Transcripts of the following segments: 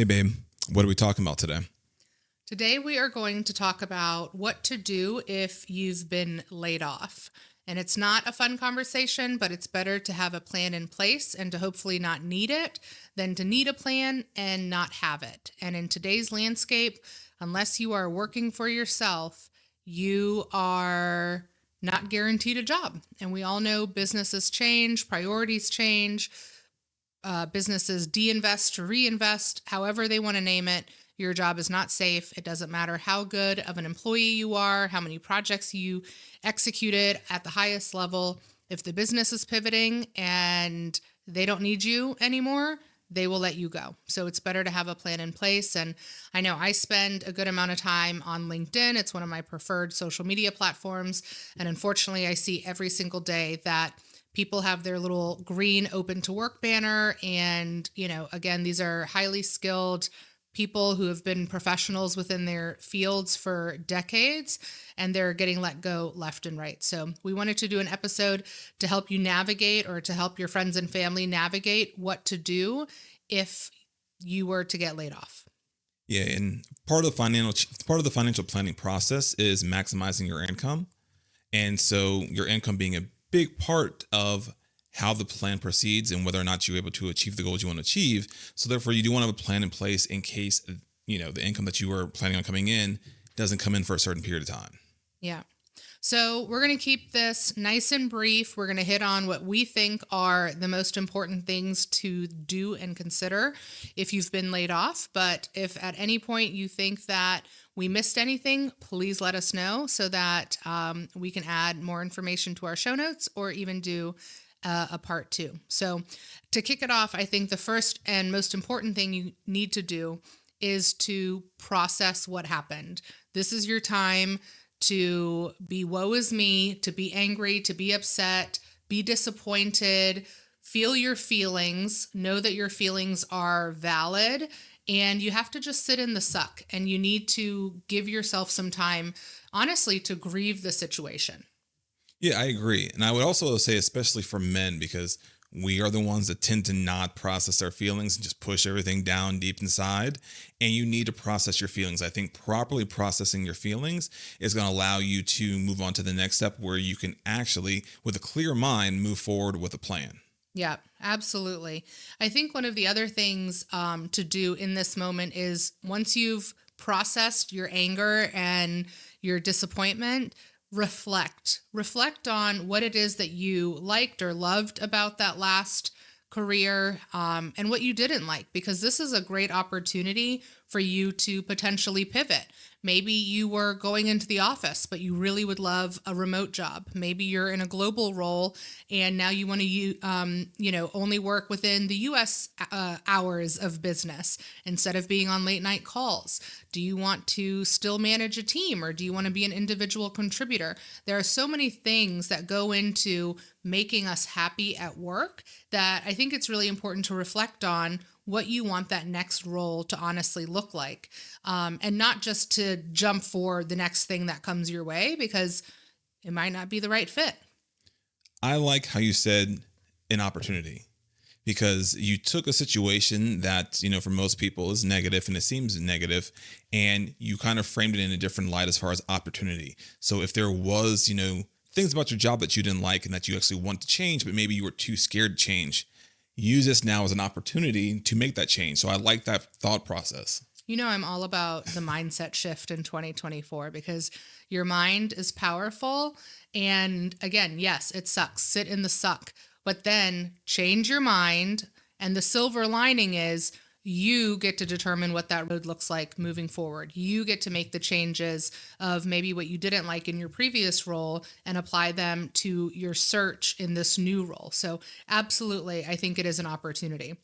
Hey, babe, what are we talking about today? Today, we are going to talk about what to do if you've been laid off. And it's not a fun conversation, but it's better to have a plan in place and to hopefully not need it than to need a plan and not have it. And in today's landscape, unless you are working for yourself, you are not guaranteed a job. And we all know businesses change, priorities change, businesses de-invest to reinvest, however they want to name it. Your job is not safe. It doesn't matter how good of an employee you are, how many projects you executed at the highest level. If the business is pivoting and they don't need you anymore, they will let you go. So it's better to have a plan in place. And I know I spend a good amount of time on LinkedIn. It's one of my preferred social media platforms. And unfortunately, I see every single day that people have their little green open to work banner. And, again, these are highly skilled people who have been professionals within their fields for decades, and they're getting let go left and right. So we wanted to do an episode to help you navigate, or to help your friends and family navigate what to do if you were to get laid off. Yeah, and part of the financial planning process is maximizing your income, and so your income being a big part of how the plan proceeds and whether or not you're able to achieve the goals you want to achieve. So therefore, you do want to have a plan in place in case the income that you were planning on coming in doesn't come in for a certain period of time. Yeah. So we're going to keep this nice and brief. We're going to hit on what we think are the most important things to do and consider if you've been laid off. But if at any point you think that we missed anything, please let us know so that we can add more information to our show notes, or even do a part two. So to kick it off, I think the first and most important thing you need to do is to process what happened. This is your time to be woe is me, to be angry, to be upset, be disappointed, feel your feelings, know that your feelings are valid, and you have to just sit in the suck, and you need to give yourself some time, honestly, to grieve the situation. Yeah, I agree. And I would also say, especially for men, because we are the ones that tend to not process our feelings and just push everything down deep inside. And you need to process your feelings. I think properly processing your feelings is going to allow you to move on to the next step where you can actually, with a clear mind, move forward with a plan. Yeah, absolutely. I think one of the other things to do in this moment is, once you've processed your anger and your disappointment, reflect on what it is that you liked or loved about that last career, and what you didn't like, because this is a great opportunity for you to potentially pivot. Maybe you were going into the office, but you really would love a remote job. Maybe you're in a global role and now you want to, only work within the U.S. Hours of business instead of being on late night calls. Do you want to still manage a team, or do you want to be an individual contributor? There are so many things that go into making us happy at work that I think it's really important to reflect on what you want that next role to honestly look like, and not just to jump for the next thing that comes your way, because it might not be the right fit. I like how you said an opportunity, because you took a situation that, for most people is negative, and it seems negative, and you kind of framed it in a different light as far as opportunity. So if there was, things about your job that you didn't like and that you actually want to change, but maybe you were too scared to change, use this now as an opportunity to make that change. So I like that thought process. I'm all about the mindset shift in 2024, because your mind is powerful. And again, yes, it sucks. Sit in the suck, but then change your mind. And the silver lining is you get to determine what that road looks like moving forward. You get to make the changes of maybe what you didn't like in your previous role and apply them to your search in this new role. So absolutely, I think it is an opportunity.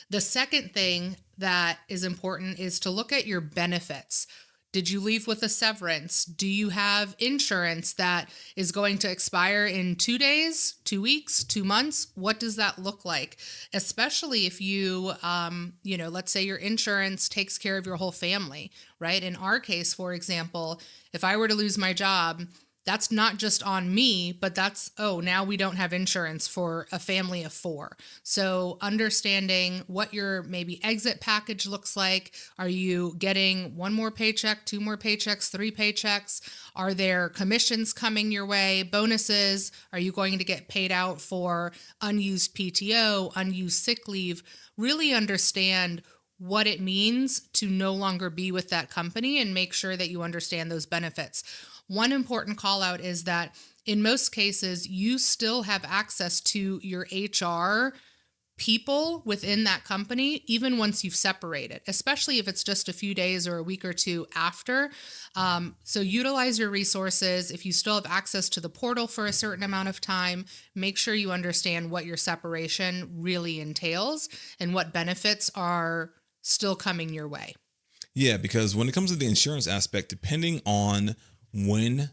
The second thing that is important is to look at your benefits. Did you leave with a severance? Do you have insurance that is going to expire in 2 days, 2 weeks, 2 months? What does that look like? Especially if you, let's say your insurance takes care of your whole family, right? In our case, for example, if I were to lose my job, That's not just on me, but that's, oh, now we don't have insurance for a family of 4. So understanding what your maybe exit package looks like. Are you getting 1 more paycheck, 2 more paychecks, 3 paychecks? Are there commissions coming your way, bonuses? Are you going to get paid out for unused PTO, unused sick leave? Really understand what it means to no longer be with that company and make sure that you understand those benefits. One important call out is that in most cases, you still have access to your HR people within that company, even once you've separated, especially if it's just a few days or a week or two after. So utilize your resources. If you still have access to the portal for a certain amount of time, make sure you understand what your separation really entails and what benefits are still coming your way. Yeah, because when it comes to the insurance aspect, depending on during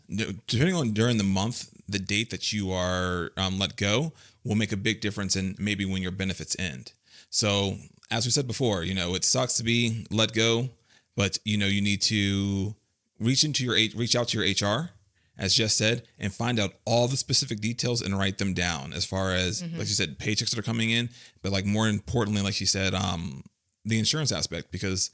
the month, the date that you are let go will make a big difference in maybe when your benefits end. So as we said before, it sucks to be let go, but you need to reach out to your HR, as Jess said, and find out all the specific details and write them down as far as, like you said, paychecks that are coming in, but like more importantly, like you said, the insurance aspect, because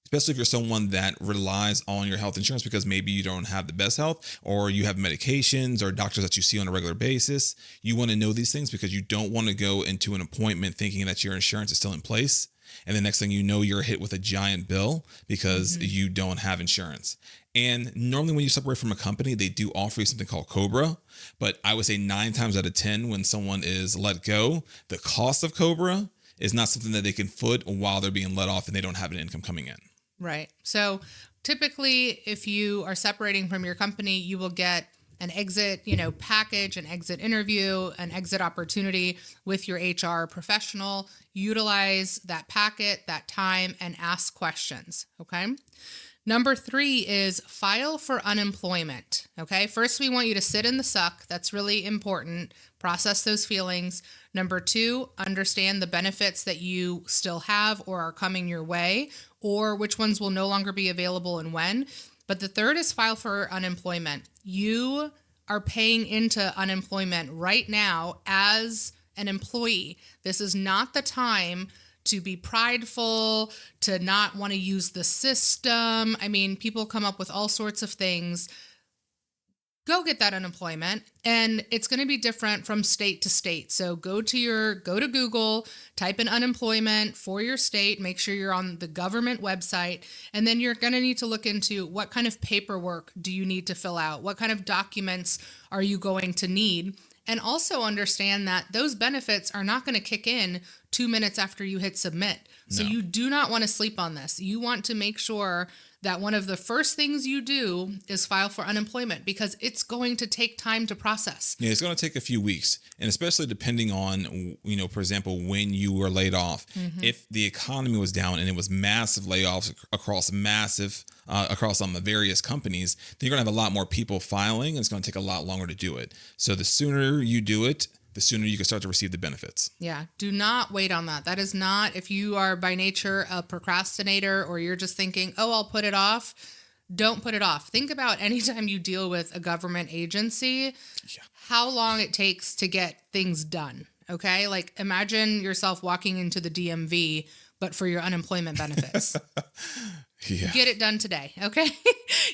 especially if you're someone that relies on your health insurance because maybe you don't have the best health or you have medications or doctors that you see on a regular basis. You want to know these things because you don't want to go into an appointment thinking that your insurance is still in place. And the next thing you know, you're hit with a giant bill because you don't have insurance. And normally when you separate from a company, they do offer you something called Cobra. But I would say 9 times out of 10, when someone is let go, the cost of Cobra is not something that they can foot while they're being let off and they don't have an income coming in. Right. So typically, if you are separating from your company, you will get an exit, package, an exit interview, an exit opportunity with your HR professional. Utilize that packet, that time, and ask questions. Okay. Number 3 is file for unemployment. Okay. First, we want you to sit in the suck. That's really important. Process those feelings. Number 2, understand the benefits that you still have or are coming your way, or which ones will no longer be available and when. But the 3rd is file for unemployment. You are paying into unemployment right now as an employee. This is not the time to be prideful, to not want to use the system. I mean, people come up with all sorts of things. Go get that unemployment, and it's going to be different from state to state. So go to Google, type in unemployment for your state, make sure you're on the government website, and then you're going to need to look into what kind of paperwork do you need to fill out? What kind of documents are you going to need? And also understand that those benefits are not going to kick in 2 minutes after you hit submit. So you do not want to sleep on this. You want to make sure that one of the first things you do is file for unemployment because it's going to take time to process. Yeah, it's going to take a few weeks. And especially depending on, for example, when you were laid off. If the economy was down and it was massive layoffs across the various companies, then you're going to have a lot more people filing and it's going to take a lot longer to do it. So the sooner you do it, the sooner you can start to receive the benefits. Yeah, do not wait on that. That is not, if you are by nature a procrastinator or you're just thinking, oh, I'll put it off, don't put it off. Think about anytime you deal with a government agency, how long it takes to get things done. Okay, like imagine yourself walking into the DMV, but for your unemployment benefits. Get it done today, okay?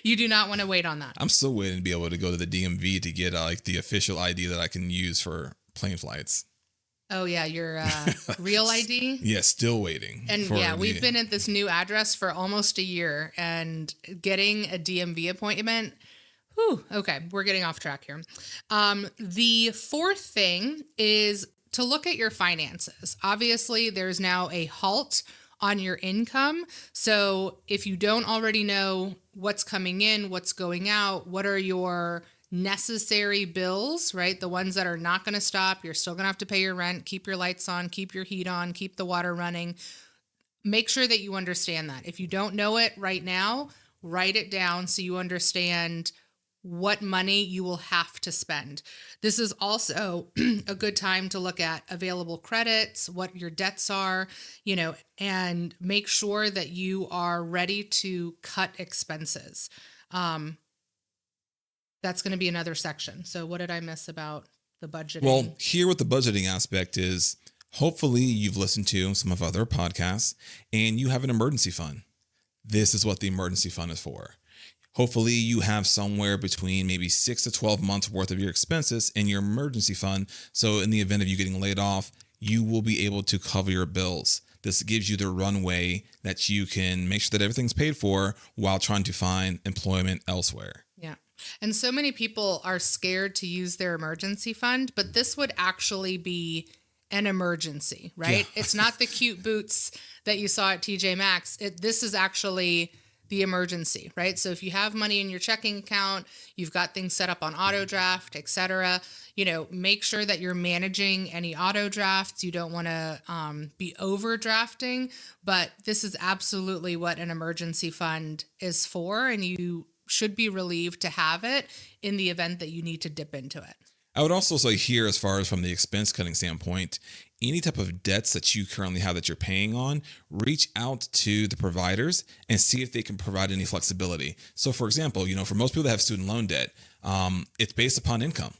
You do not want to wait on that. I'm still waiting to be able to go to the DMV to get the official ID that I can use for plane flights. Oh, yeah, your real ID? Yeah, still waiting. And we've been at this new address for almost a year, and getting a DMV appointment, okay, we're getting off track here. The 4th thing is to look at your finances. Obviously, there's now a halt on your income. So if you don't already know what's coming in, what's going out, what are your necessary bills, right? The ones that are not going to stop. You're still going to have to pay your rent, keep your lights on, keep your heat on, keep the water running. Make sure that you understand that. If you don't know it right now, write it down so you understand what money you will have to spend. This is also a good time to look at available credits, what your debts are, and make sure that you are ready to cut expenses. That's going to be another section. So what did I miss about the budgeting? Well, here with the budgeting aspect is hopefully you've listened to some of other podcasts and you have an emergency fund. This is what the emergency fund is for. Hopefully you have somewhere between maybe 6 to 12 months worth of your expenses in your emergency fund. So in the event of you getting laid off, you will be able to cover your bills. This gives you the runway that you can make sure that everything's paid for while trying to find employment elsewhere. Yeah. And so many people are scared to use their emergency fund, but this would actually be an emergency, right? Yeah. It's not the cute boots that you saw at TJ Maxx. This is actually the emergency, right? So if you have money in your checking account, you've got things set up on auto draft, et cetera, make sure that you're managing any auto drafts. You don't want to be overdrafting, but this is absolutely what an emergency fund is for. And you should be relieved to have it in the event that you need to dip into it. I would also say here, as far as from the expense cutting standpoint, any type of debts that you currently have that you're paying on, reach out to the providers and see if they can provide any flexibility. So for example, for most people that have student loan debt, it's based upon income.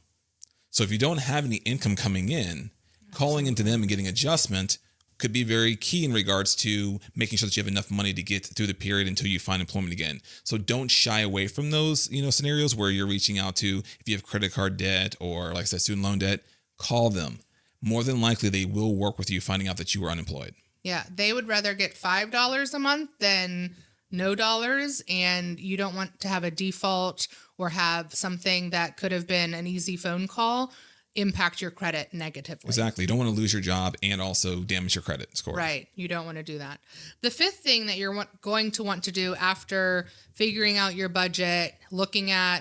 So if you don't have any income coming in, calling into them and getting adjustment could be very key in regards to making sure that you have enough money to get through the period until you find employment again. So don't shy away from those, scenarios where you're reaching out to, if you have credit card debt or like I said, student loan debt, call them. More than likely, they will work with you finding out that you are unemployed. Yeah. They would rather get $5 a month than no dollars. And you don't want to have a default or have something that could have been an easy phone call impact your credit negatively. Exactly. You don't want to lose your job and also damage your credit score. Right. You don't want to do that. The fifth thing that you're going to want to do after figuring out your budget, looking at,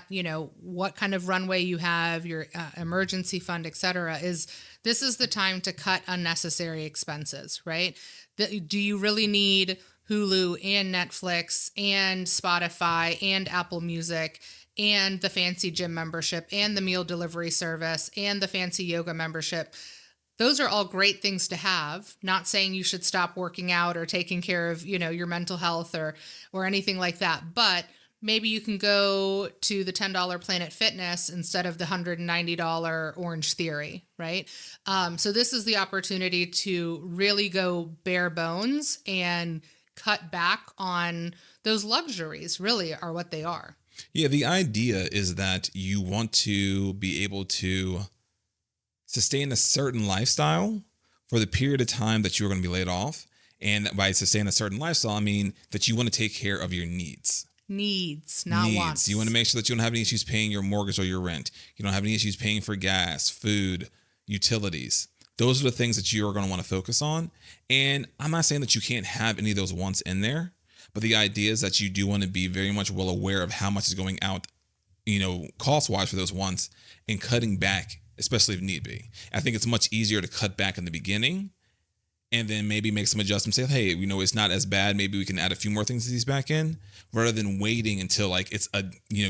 what kind of runway you have, your emergency fund, et cetera, is this is the time to cut unnecessary expenses, right? Do you really need Hulu and Netflix and Spotify and Apple Music and the fancy gym membership and the meal delivery service and the fancy yoga membership? Those are all great things to have. Not saying you should stop working out or taking care of, your mental health or anything like that. But maybe you can go to the $10 Planet Fitness instead of the $190 Orange Theory, right? So this is the opportunity to really go bare bones and cut back on those luxuries, really are what they are. Yeah, the idea is that you want to be able to sustain a certain lifestyle for the period of time that you're going to be laid off. And by sustain a certain lifestyle, I mean that you want to take care of your needs. Needs, not wants. You want to make sure that you don't have any issues paying your mortgage or your rent. You don't have any issues paying for gas, food, utilities. Those are the things that you are going to want to focus on. And I'm not saying that you can't have any of those wants in there, but the idea is that you do want to be very much well aware of how much is going out, cost-wise for those wants and cutting back, especially if need be. I think it's much easier to cut back in the beginning and then maybe make some adjustments. Say, hey, it's not as bad. Maybe we can add a few more things to these back in rather than waiting until it's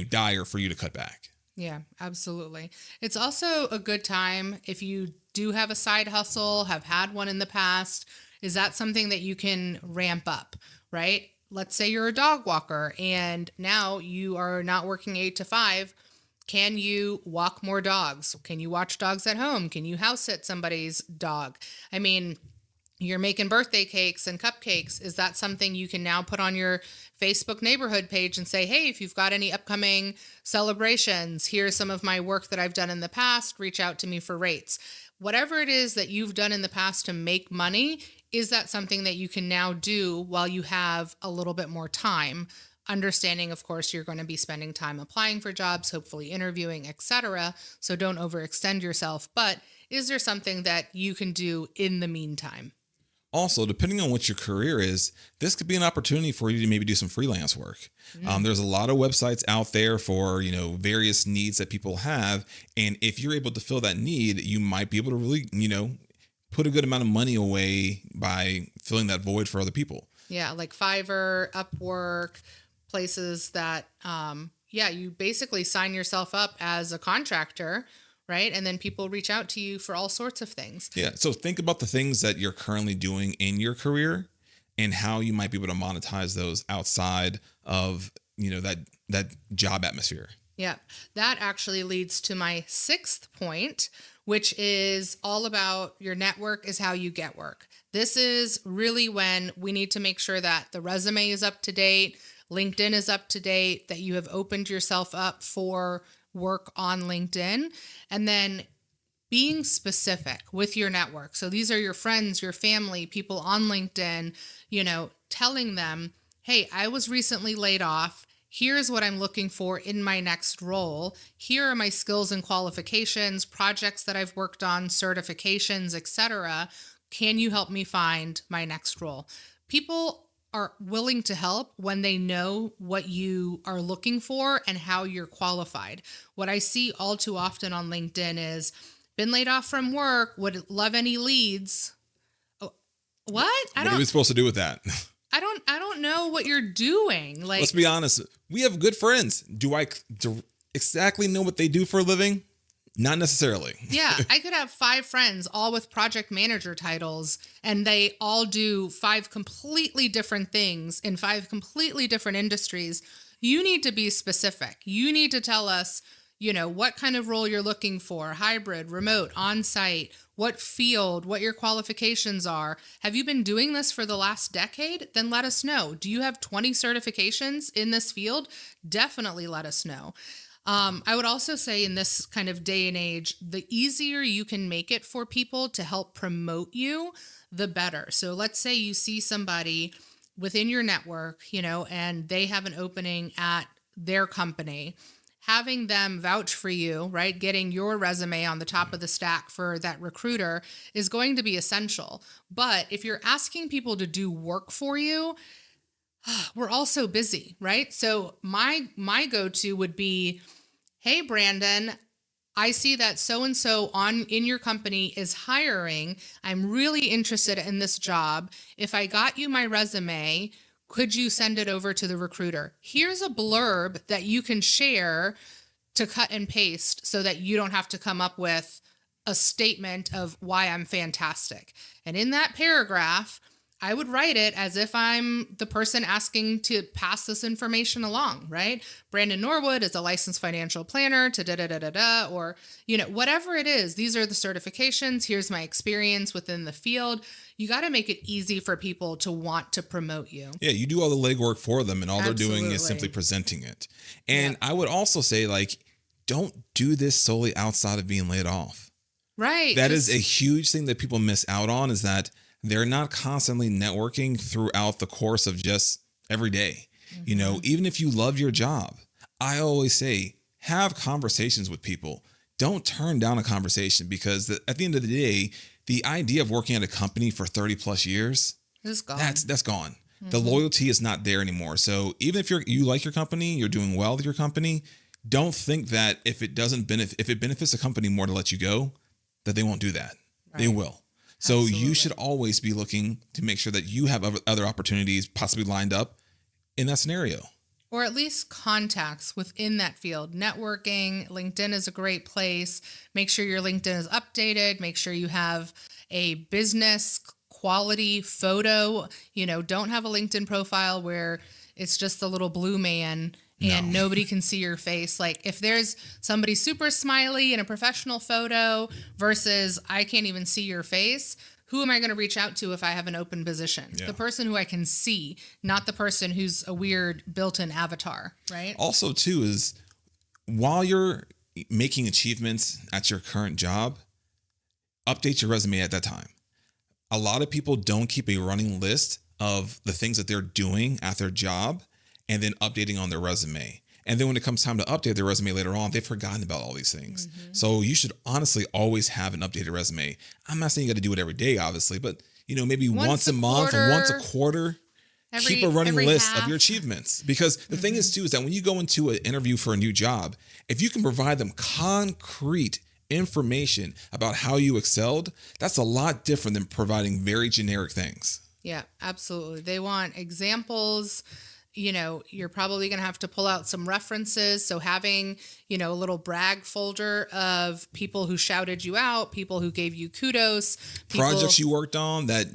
dire for you to cut back. Yeah, absolutely. It's also a good time if you do have a side hustle, have had one in the past. Is that something that you can ramp up, right? Let's say you're a dog walker and now you are not working 8 to 5. Can you walk more dogs? Can you watch dogs at home? Can you house sit somebody's dog? I mean, you're making birthday cakes and cupcakes. Is that something you can now put on your Facebook neighborhood page and say, hey, if you've got any upcoming celebrations, here's some of my work that I've done in the past. Reach out to me for rates. Whatever it is that you've done in the past to make money, is that something that you can now do while you have a little bit more time? Understanding, of course, you're going to be spending time applying for jobs, hopefully interviewing, etc. So don't overextend yourself. But is there something that you can do in the meantime? Also, depending on what your career is, this could be an opportunity for you to maybe do some freelance work. There's a lot of websites out there for, various needs that people have. And if you're able to fill that need, you might be able to really, put a good amount of money away by filling that void for other people. Yeah, like Fiverr, Upwork, places that, you basically sign yourself up as a contractor, right? And then people reach out to you for all sorts of things. Yeah. So think about the things that you're currently doing in your career and how you might be able to monetize those outside of, that job atmosphere. Yeah. That actually leads to my sixth point, which is all about your network is how you get work. This is really when we need to make sure that the resume is up to date, LinkedIn is up to date, that you have opened yourself up for work on LinkedIn, and then being specific with your network. So these are your friends, your family, people on LinkedIn, telling them, hey, I was recently laid off. Here's what I'm looking for in my next role. Here are my skills and qualifications, projects that I've worked on, certifications, etc. Can you help me find my next role? People are willing to help when they know what you are looking for and how you're qualified. What I see all too often on LinkedIn is been laid off from work, would love any leads. Oh, what? What are we supposed to do with that? I don't know what you're doing. Like, let's be honest. We have good friends. Do I exactly know what they do for a living? Not necessarily. Yeah, I could have 5 friends, all with project manager titles, and they all do 5 completely different things in 5 completely different industries. You need to be specific. You need to tell us, what kind of role you're looking for, hybrid, remote, on-site, what field, what your qualifications are. Have you been doing this for the last decade? Then let us know. Do you have 20 certifications in this field? Definitely let us know. I would also say in this kind of day and age, the easier you can make it for people to help promote you, the better. So let's say you see somebody within your network, and they have an opening at their company. Having them vouch for you, right? Getting your resume on the top of the stack for that recruiter is going to be essential. But if you're asking people to do work for you, we're all so busy, right? So my go-to would be, hey, Brandon, I see that so-and-so in your company is hiring. I'm really interested in this job. If I got you my resume, could you send it over to the recruiter? Here's a blurb that you can share to cut and paste so that you don't have to come up with a statement of why I'm fantastic. And in that paragraph, I would write it as if I'm the person asking to pass this information along, right? Brandon Norwood is a licensed financial planner to da-da-da-da-da, or, whatever it is. These are the certifications. Here's my experience within the field. You got to make it easy for people to want to promote you. Yeah, you do all the legwork for them, and all Absolutely. They're doing is simply presenting it. And I would also say, don't do this solely outside of being laid off. Right. That is a huge thing that people miss out on, is that they're not constantly networking throughout the course of just every day. Mm-hmm. Even if you love your job, I always say, have conversations with people. Don't turn down a conversation, because at the end of the day, the idea of working at a company for 30 plus years, it's gone. That's gone. Mm-hmm. The loyalty is not there anymore. So even if you like your company, you're doing well with your company, don't think that if it benefits the company more to let you go, that they won't do that. Right. They will. So Absolutely. You should always be looking to make sure that you have other opportunities possibly lined up in that scenario. Or at least contacts within that field. Networking, LinkedIn is a great place. Make sure your LinkedIn is updated. Make sure you have a business quality photo. Don't have a LinkedIn profile where it's just the little blue man and nobody can see your face. Like, if there's somebody super smiley in a professional photo versus I can't even see your face, who am I going to reach out to if I have an open position? Yeah. The person who I can see, not the person who's a weird built-in avatar, right? Also, too, is while you're making achievements at your current job, update your resume at that time. A lot of people don't keep a running list of the things that they're doing at their job and then updating on their resume. And then when it comes time to update their resume later on, they've forgotten about all these things. Mm-hmm. So you should honestly always have an updated resume. I'm not saying you got to do it every day, obviously, but maybe once a month or once a quarter, keep a running list of your achievements. Because the thing is too, is that when you go into an interview for a new job, if you can provide them concrete information about how you excelled, that's a lot different than providing very generic things. Yeah, absolutely. They want examples. You're probably going to have to pull out some references. So having, a little brag folder of people who shouted you out, people who gave you kudos, projects you worked on that,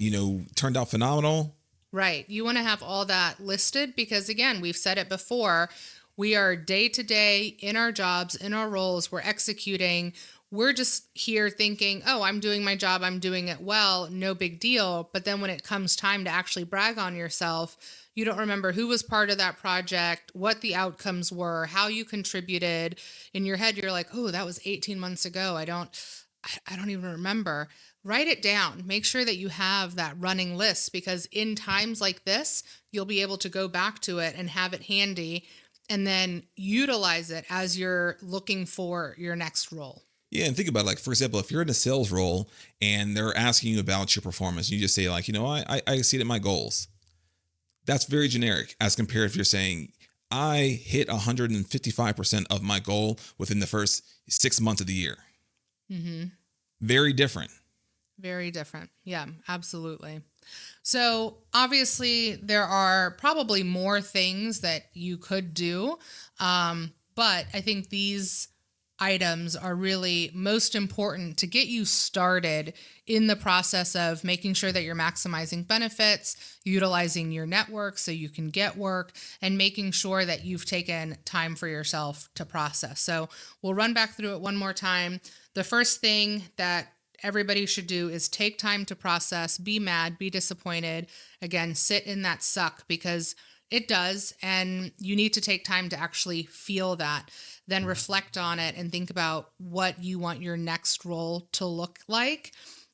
turned out phenomenal. Right. You want to have all that listed because, again, we've said it before. We are day to day in our jobs, in our roles, we're executing. We're just here thinking, oh, I'm doing my job, I'm doing it well, no big deal. But then when it comes time to actually brag on yourself, you don't remember who was part of that project, what the outcomes were, how you contributed. In your head, you're like, oh, that was 18 months ago. I don't even remember. Write it down. Make sure that you have that running list, because in times like this, you'll be able to go back to it and have it handy and then utilize it as you're looking for your next role. Yeah, and think about it, like, for example, if you're in a sales role and they're asking you about your performance, you just say like, I exceeded my goals. That's very generic as compared if you're saying I hit 155% of my goal within the first 6 months of the year. Mm-hmm. Very different. Very different. Yeah, absolutely. So obviously there are probably more things that you could do. But I think these items are really most important to get you started in the process of making sure that you're maximizing benefits, utilizing your network so you can get work, and making sure that you've taken time for yourself to process. So we'll run back through it one more time. The first thing that everybody should do is take time to process, be mad, be disappointed. Again, sit in that suck, because it does. And you need to take time to actually feel that, then reflect on it and think about what you want your next role to look like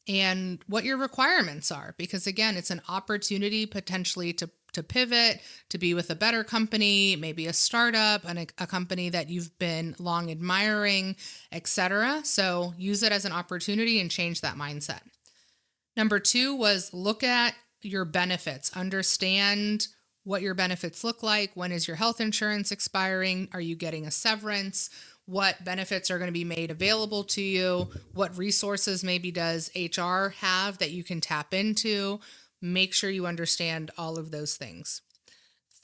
and what your requirements are. Because again, it's an opportunity potentially to pivot, to be with a better company, maybe a startup and a company that you've been long admiring, etc. So use it as an opportunity and change that mindset. Number 2 was look at your benefits. Understand what your benefits look like. When is your health insurance expiring? Are you getting a severance? What benefits are going to be made available to you? What resources maybe does HR have that you can tap into? Make sure you understand all of those things.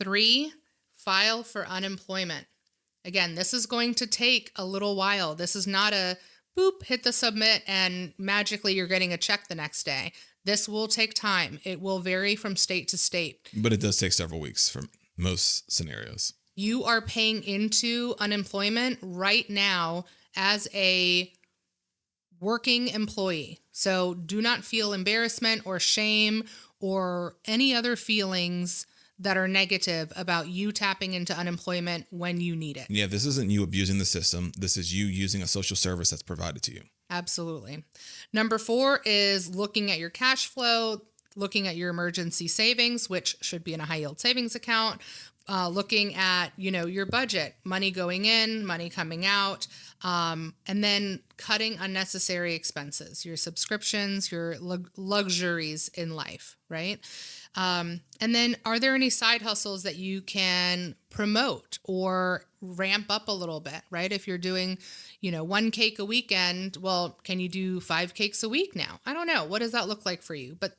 3, file for unemployment. Again, this is going to take a little while. This is not a boop, hit the submit, and magically you're getting a check the next day. This will take time. It will vary from state to state. But it does take several weeks for most scenarios. You are paying into unemployment right now as a working employee. So do not feel embarrassment or shame or any other feelings that are negative about you tapping into unemployment when you need it. Yeah, this isn't you abusing the system. This is you using a social service that's provided to you. Absolutely. Number 4 is looking at your cash flow, looking at your emergency savings, which should be in a high yield savings account, looking at, your budget, money going in, money coming out, and then cutting unnecessary expenses, your subscriptions, your luxuries in life, right? And then are there any side hustles that you can promote or ramp up a little bit, right? If you're doing, 1 cake a weekend, well, can you do 5 cakes a week now? I don't know. What does that look like for you? But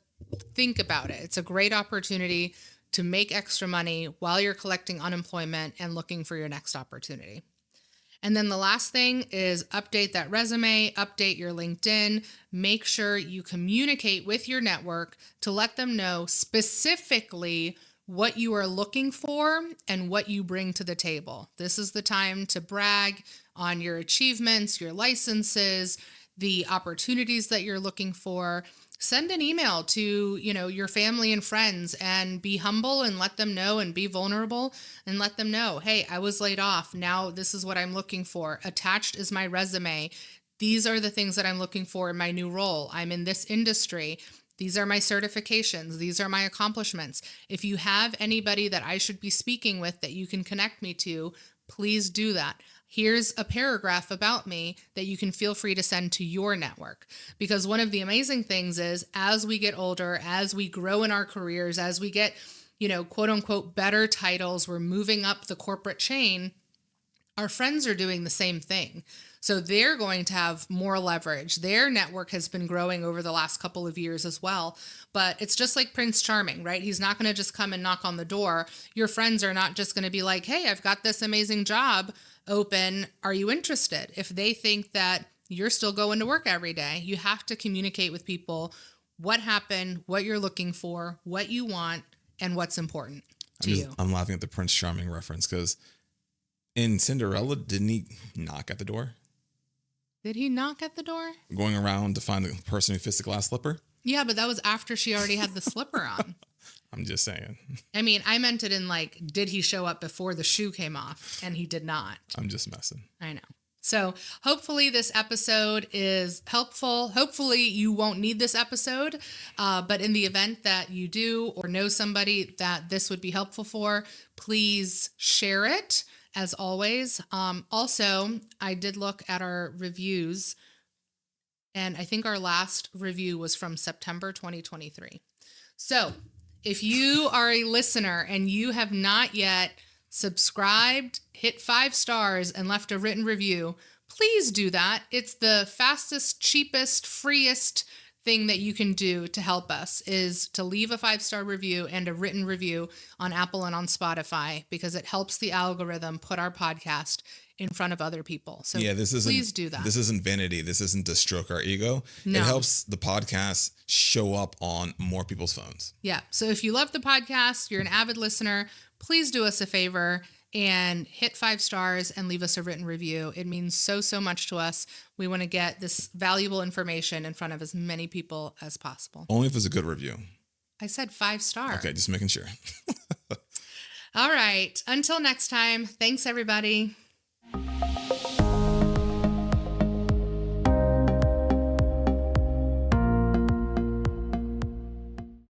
think about it. It's a great opportunity to make extra money while you're collecting unemployment and looking for your next opportunity. And then the last thing is update that resume, update your LinkedIn, make sure you communicate with your network to let them know specifically what you are looking for and what you bring to the table. This is the time to brag on your achievements, your licenses, the opportunities that you're looking for. Send an email to, your family and friends and be humble and let them know, and be vulnerable and let them know, hey, I was laid off. Now this is what I'm looking for. Attached is my resume. These are the things that I'm looking for in my new role. I'm in this industry. These are my certifications. These are my accomplishments. If you have anybody that I should be speaking with that you can connect me to, please do that. Here's a paragraph about me that you can feel free to send to your network. Because one of the amazing things is, as we get older, as we grow in our careers, as we get, quote unquote, better titles, we're moving up the corporate chain, our friends are doing the same thing. So they're going to have more leverage. Their network has been growing over the last couple of years as well. But it's just like Prince Charming, right? He's not going to just come and knock on the door. Your friends are not just going to be like, hey, I've got this amazing job open. Are you interested? If they think that you're still going to work every day, you have to communicate with people what happened, what you're looking for, what you want, and what's important to you. I'm laughing at the Prince Charming reference because In Cinderella, didn't he knock at the door? Did he knock at the door? Going around to find the person who fits the glass slipper? Yeah, but that was after she already had the slipper on. I'm just saying. I mean, I meant it in like, did he show up before the shoe came off? And he did not. I'm just messing. I know. So hopefully this episode is helpful. Hopefully you won't need this episode. But in the event that you do or know somebody that this would be helpful for, please share it as always. Also, I did look at our reviews, and I think our last review was from September 2023. So if you are a listener and you have not yet subscribed, hit 5 stars, and left a written review, please do that. It's the fastest, cheapest, freest thing that you can do to help us is to leave a 5-star review and a written review on Apple and on Spotify, because it helps the algorithm put our podcast in front of other people. So yeah, please do that. This isn't vanity. This isn't to stroke our ego. No. It helps the podcast show up on more people's phones. Yeah. So if you love the podcast, you're an avid listener, please do us a favor and hit 5 stars and leave us a written review. It means so, so much to us. We want to get this valuable information in front of as many people as possible. Only if it's a good review. I said 5 star. Okay, just making sure. All right. Until next time. Thanks, everybody.